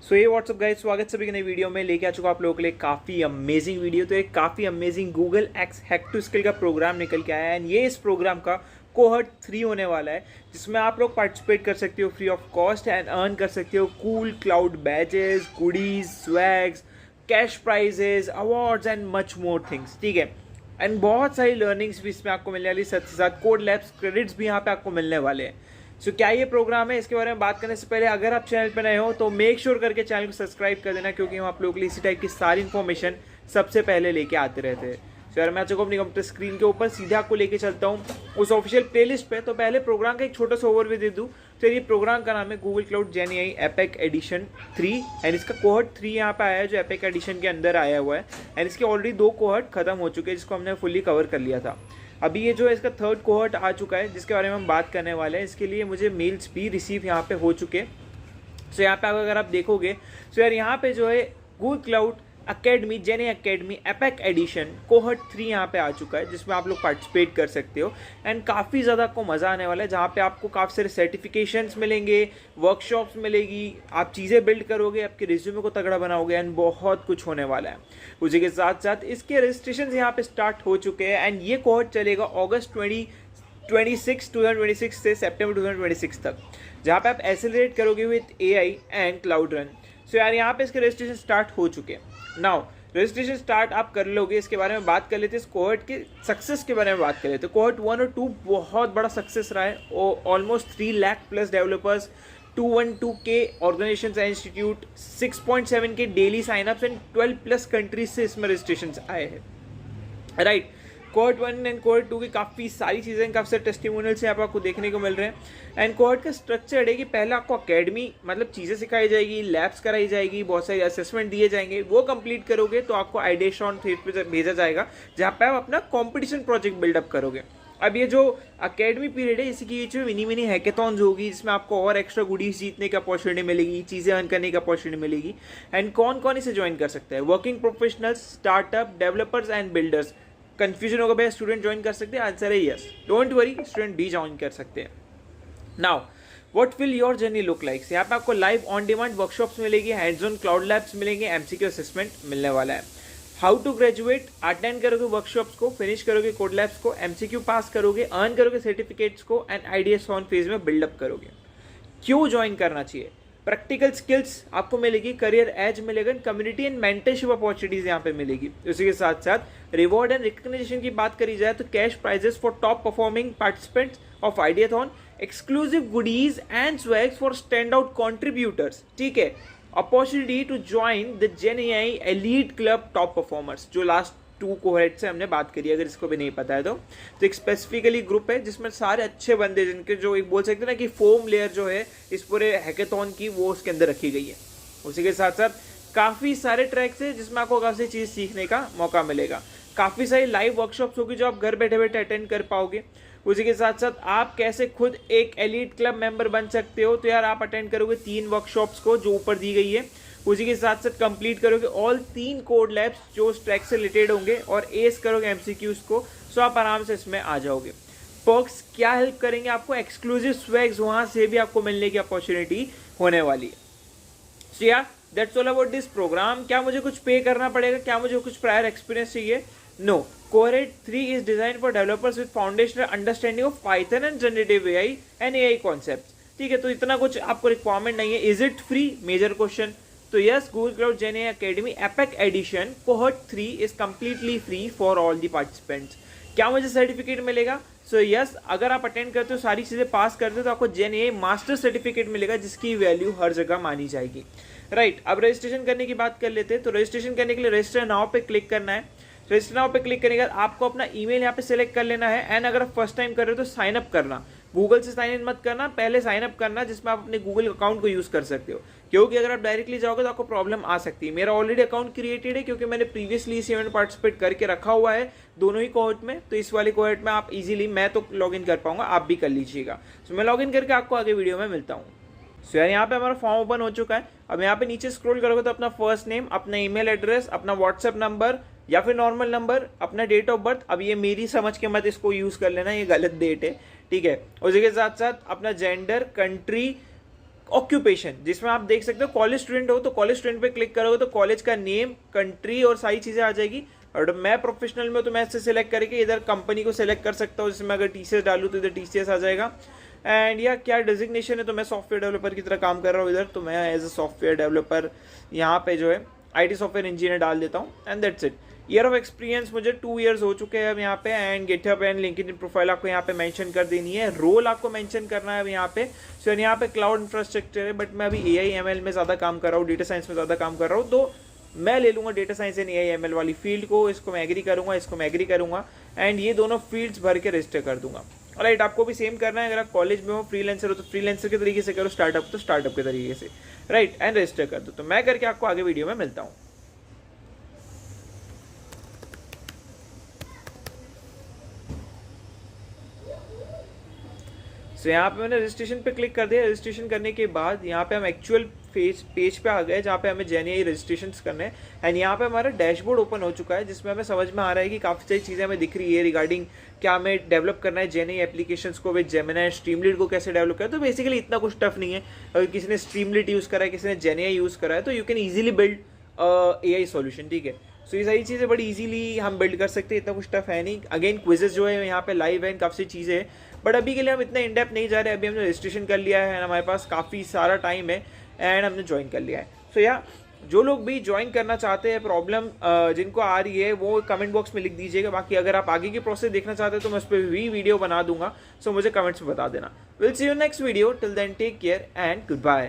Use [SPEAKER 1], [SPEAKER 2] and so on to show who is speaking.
[SPEAKER 1] सो ये WhatsApp guys, स्वागत सभी की नई वीडियो में। लेके आ चुका आप लोगों के लिए काफ़ी अमेजिंग वीडियो। तो एक काफ़ी amazing Google X hack to skill का प्रोग्राम निकल के आया है एंड ये इस प्रोग्राम का कोहर्ट 3 होने वाला है, जिसमें आप लोग पार्टिसिपेट कर सकते हो free of cost and earn कर सकते हो cool cloud badges, goodies, swags, cash prices, awards and much more things. ठीक है, एंड बहुत सारी लर्निंग्स भी इसमें आपको मिलने वाली, साथ ही साथ कोड लैब्स क्रेडिट्स भी यहाँ पे आपको मिलने वाले हैं। सो क्या ये प्रोग्राम है, इसके बारे में बात करने से पहले अगर आप चैनल पर नए हो तो मेक श्योर करके चैनल को सब्सक्राइब कर देना, क्योंकि हम आप लोगों के लिए इसी टाइप की सारी इन्फॉर्मेशन सबसे पहले लेके आते रहते हैं। सो यार मैं आपको अपनी कंप्यूटर स्क्रीन के ऊपर सीधे आपको लेके चलता हूँ उस ऑफिशियल प्लेलिस्ट पे। तो पहले प्रोग्राम का एक छोटा सा ओवरव्यू दे दूँ। तो ये प्रोग्राम का नाम है Google cloud gen AI epic edition 3 and इसका कोहर्ट 3 यहाँ पे आया है, जो एपिक एडिशन के अंदर आया हुआ है एंड इसके ऑलरेडी 2 कोहर्ट खत्म हो चुके हैं, जिसको हमने फुली कवर कर लिया था। अभी ये जो है इसका 3rd कोहर्ट आ चुका है, जिसके बारे में हम बात करने वाले हैं। इसके लिए मुझे मेल्स भी रिसीव यहाँ पे हो चुके। सो यहाँ पे अगर आप देखोगे सो यार यहाँ पे जो है गूगल क्लाउड अकेडमी जेन अकेडमी एपिक एडिशन कोहर्ट 3 यहाँ पे आ चुका है, जिसमें आप लोग पार्टिसिपेट कर सकते हो एंड काफ़ी ज़्यादा आपको मज़ा आने वाला है, जहाँ पे आपको काफ़ी सारे सर्टिफिकेशंस मिलेंगे, वर्कशॉप्स मिलेगी, आप चीज़ें बिल्ड करोगे, आपके रिज्यूमे को तगड़ा बनाओगे एंड बहुत कुछ होने वाला है। उसी के साथ साथ इसके रजिस्ट्रेशन यहाँ पे स्टार्ट हो चुके हैं एंड ये कोहर्ट चलेगा अगस्त 2026 से सितंबर 2026 तक, जहाँ पे आप एक्सेलरेट करोगे with AI and cloud run. So यार यहाँ पे इसके रजिस्ट्रेशन स्टार्ट हो चुके हैं। नाउ रजिस्ट्रेशन स्टार्ट आप कर लोगे, इसके बारे में बात कर लेते हैं। इस कोहर्ट के सक्सेस के बारे में बात कर लेते हैं। कोहर्ट 1 और 2 बहुत बड़ा सक्सेस रहा है, almost 3 lakh plus developers, 212K organisations and institute, 6.7K daily synapses and 12 plus countries से इसमें रजिस्ट्रेशन आए हैं। राइट, कोहर्ट 1 एंड कोहर्ट 2 की काफ़ी सारी चीज़ें, काफ़ी सारे टेस्टिमोनियल्स यहाँ पर आपको देखने को मिल रहे हैं। एंड कोहर्ट का स्ट्रक्चर है कि पहले आपको अकेडमी मतलब चीज़ें सिखाई जाएगी, लैब्स कराई जाएगी, बहुत सारे असेसमेंट दिए जाएंगे, वो कंप्लीट करोगे तो आपको आइडियाशॉन पे भेजा जाएगा, जहाँ पे आप अपना कॉम्पिटिशन प्रोजेक्ट बिल्डअप करोगे। अब ये जो अकेडमी पीरियड है, इसी की जो मिनी हैकेथॉन्स होगी, जिसमें आपको और एक्स्ट्रा गुडीज जीतने की अपॉर्चुनिटी मिलेगी, चीज़ें अर्न करने की अपॉर्चुनिटी मिलेगी। एंड कौन कौन इसे ज्वाइन कर सकता है? Working professionals, startup, developers and builders. Confusion होगा भैया स्टूडेंट ज्वाइन कर सकते हैं? आंसर है यस, डोंट वरी, स्टूडेंट भी ज्वाइन कर सकते हैं। Now what will your journey look like? यहाँ पे आपको लाइव ऑन डिमांड वर्कशॉप्स मिलेगी, हैंड्स ऑन क्लाउड लैब्स मिलेंगे, एमसीक्यू असेसमेंट मिलने वाला है। How to graduate? अटेंड करोगे वर्कशॉप्स को, फिनिश करोगे कोड लैब्स को, एमसीक्यू पास करोगे, अर्न करोगे सर्टिफिकेट्स को एंड आइडियाज ऑन फेज में बिल्डअप करोगे। क्यों ज्वाइन करना चाहिए? प्रैक्टिकल स्किल्स आपको मिलेगी, करियर एज मिलेगा, कम्युनिटी एंड मेंटरशिप अपॉर्चुनिटीज यहाँ पे मिलेगी। उसी के साथ साथ रिवॉर्ड एंड रिकग्निशन की बात करी जाए तो cash prizes for top performing participants of ideathon, exclusive goodies and swags for stand out contributors. ठीक है, opportunity to join the gen AI elite club top performers, जो लास्ट 2 कोहर्ट से हमने बात करी, अगर इसको भी नहीं पता है तो एक स्पेसिफिकली ग्रुप है जिसमें सारे अच्छे बंदे, जिनके जो एक बोल सकते हैं ना कि फोम लेयर जो है इस पूरे हैकेथॉन की, वो उसके अंदर रखी गई है। उसी के साथ साथ काफ़ी सारे ट्रैक्स है जिसमें आपको काफ़ी चीज़ सीखने का मौका मिलेगा। काफ़ी सारी लाइव वर्कशॉप्स होगी जो आप घर बैठे बैठे अटेंड कर पाओगे। उसी के साथ साथ आप कैसे खुद एक एलीट क्लब मेंबर बन सकते हो, तो यार आप अटेंड करोगे 3 वर्कशॉप्स को जो ऊपर दी गई है। उसी के साथ साथ कंप्लीट करोगे ऑल 3 कोड लैब्स जो उस ट्रैक से रिलेटेड होंगे और एस करोगे एमसीक्यूज को, सो आप आराम से इसमें आ जाओगे। पर्क्स क्या हेल्प करेंगे आपको? एक्सक्लूसिव स्वैग्स वहां से भी आपको मिलने की अपॉर्चुनिटी होने वाली है। सो यार that's all about this program. क्या मुझे कुछ पे करना पड़ेगा? क्या मुझे कुछ प्रायर एक्सपीरियंस चाहिए? No, cohort 3 is design for developers with foundational understanding of python and generative AI and AI concepts. ठीक है, तो इतना कुछ आपको रिक्वायरमेंट नहीं है। Is it free? Major question. तो yes, Google cloud gen AI academy epic edition cohort 3 is completely free for all the participants. क्या मुझे सर्टिफिकेट मिलेगा? सो यस, अगर आप अटेंड करते हो, सारी चीज़ें पास करते हो, तो आपको जेन एआई मास्टर सर्टिफिकेट मिलेगा, जिसकी वैल्यू हर जगह मानी जाएगी। राइट, अब रजिस्ट्रेशन करने की बात कर लेते हैं। तो रजिस्ट्रेशन करने के लिए रजिस्टर नाउ पे क्लिक करना है। रजिस्टर नाउ पे क्लिक करने के बाद आपको अपना ईमेल यहाँ पे सिलेक्ट कर लेना है एंड अगर आप फर्स्ट टाइम कर रहे हो तो साइन अप करना। गूगल से साइन इन मत करना, पहले साइन अप करना जिसमें आप अपने गूगल अकाउंट को यूज़ कर सकते हो, क्योंकि अगर आप डायरेक्टली जाओगे तो आपको प्रॉब्लम आ सकती है। मेरा ऑलरेडी अकाउंट क्रिएटेड है, क्योंकि मैंने प्रीवियसली इस इवेंट में पार्टिसिपेट करके रखा हुआ है दोनों ही कोहर्ट में। तो इस वाले कोहर्ट में आप इजीली, मैं तो लॉग इन कर पाऊंगा, आप भी कर लीजिएगा। सो मैं लॉग इन करके आपको आगे वीडियो में मिलता हूँ। सो यार यहाँ पे हमारा फॉर्म ओपन हो चुका है। अब यहाँ पे नीचे स्क्रॉल करोगे तो अपना फर्स्ट नेम, अपना ईमेल एड्रेस, अपना व्हाट्सएप नंबर या फिर नॉर्मल नंबर, अपना डेट ऑफ बर्थ। अब ये मेरी समझ के मत इसको यूज़ कर लेना, ये गलत डेट है। ठीक है, उसी के साथ साथ अपना जेंडर, कंट्री, ऑक्यूपेशन, जिसमें आप देख सकते हो कॉलेज स्टूडेंट हो तो कॉलेज स्टूडेंट पे क्लिक करोगे तो कॉलेज का नेम, कंट्री और सारी चीज़ें आ जाएगी। और मैं प्रोफेशनल में तो मैं इससे सिलेक्ट करके इधर कंपनी को सिलेक्ट कर सकता हूँ, जिसमें अगर TCS डालूँ तो इधर TCS आ जाएगा। एंड या क्या डेजिग्नेशन है, तो मैं सॉफ्टवेयर डेवलपर की तरह काम कर रहा हूँ इधर, तो मैं एज अ सॉफ्टवेयर डेवलपर यहाँ पे जो है IT सॉफ्टवेयर इंजीनियर डाल देता हूँ and that's it. Year of experience मुझे 2 ईयर्स हो चुके हैं अब यहाँ पे। And GitHub and LinkedIn profile आपको यहाँ पे मेंशन कर देनी है। रोल आपको मेंशन करना है अब यहाँ पे। सो यहाँ पे क्लाउड इंफ्रास्ट्रक्चर है, बट मैं अभी AI ML में ज़्यादा काम कर रहा हूँ, डेटा साइंस में ज़्यादा काम कर रहा हूँ, तो मैं ले लूँगा data science and AI ML वाली फील्ड को। इसको मैं एग्री करूँगा, इसको मैं एग्री करूँगा एंड ये दोनों फील्ड्स भर के रजिस्टर कर दूंगा। राइट, आपको भी सेम करना है। अगर आप कॉलेज में हो, फ्रीलांसर हो, तो फ्रीलांसर के तरीके से करो, स्टार्टअप तो स्टार्टअप के तरीके से, राइट, एंड रजिस्टर कर दो। तो मैं करके आपको आगे वीडियो में मिलता हूँ। सो यहाँ पे मैंने रजिस्ट्रेशन पे क्लिक कर दिया। रजिस्ट्रेशन करने के बाद यहाँ पे हम एक्चुअल पेज पे आ गए, जहाँ पे हमें GenAI रजिस्ट्रेशन करने हैं। एंड यहाँ पे हमारा डैशबोर्ड ओपन हो चुका है, जिसमें हमें समझ में आ रहा है कि काफ़ी सारी चीज़ें हमें दिख रही है रिगार्डिंग क्या हमें डेवलप करना है GenAI एप्लीकेशंस को विद जेमिनी, स्ट्रीमलीड को कैसे डेवलप करें। तो बेसिकली इतना कुछ टफ नहीं है। अगर किसी ने स्ट्रीमलीड यूज़ करा है, किसी ने GenAI यूज़ करा है, तो you can easily build AI solution, ठीक है। सो ये सारी चीज़ें बड़ी इजीली हम बिल्ड कर सकते हैं, इतना कुछ टफ है नहीं। अगेन क्विजेज जो है यहाँ पे लाइव है, काफ़ी चीज़ें हैं, बट अभी के लिए हम इतना इन डेप्थ नहीं जा रहे। अभी हमने रजिस्ट्रेशन कर लिया है, हमारे पास काफ़ी सारा टाइम है एंड हमने ज्वाइन कर लिया है। सो या जो लोग भी ज्वाइन करना चाहते हैं, प्रॉब्लम जिनको आ रही है वो कमेंट बॉक्स में लिख दीजिएगा। बाकी अगर आप आगे की प्रोसेस देखना चाहते हैं तो मैं उस पर भी वीडियो बना दूंगा, सो मुझे कमेंट्स में बता देना। Will see you next video, till then take care and good bye.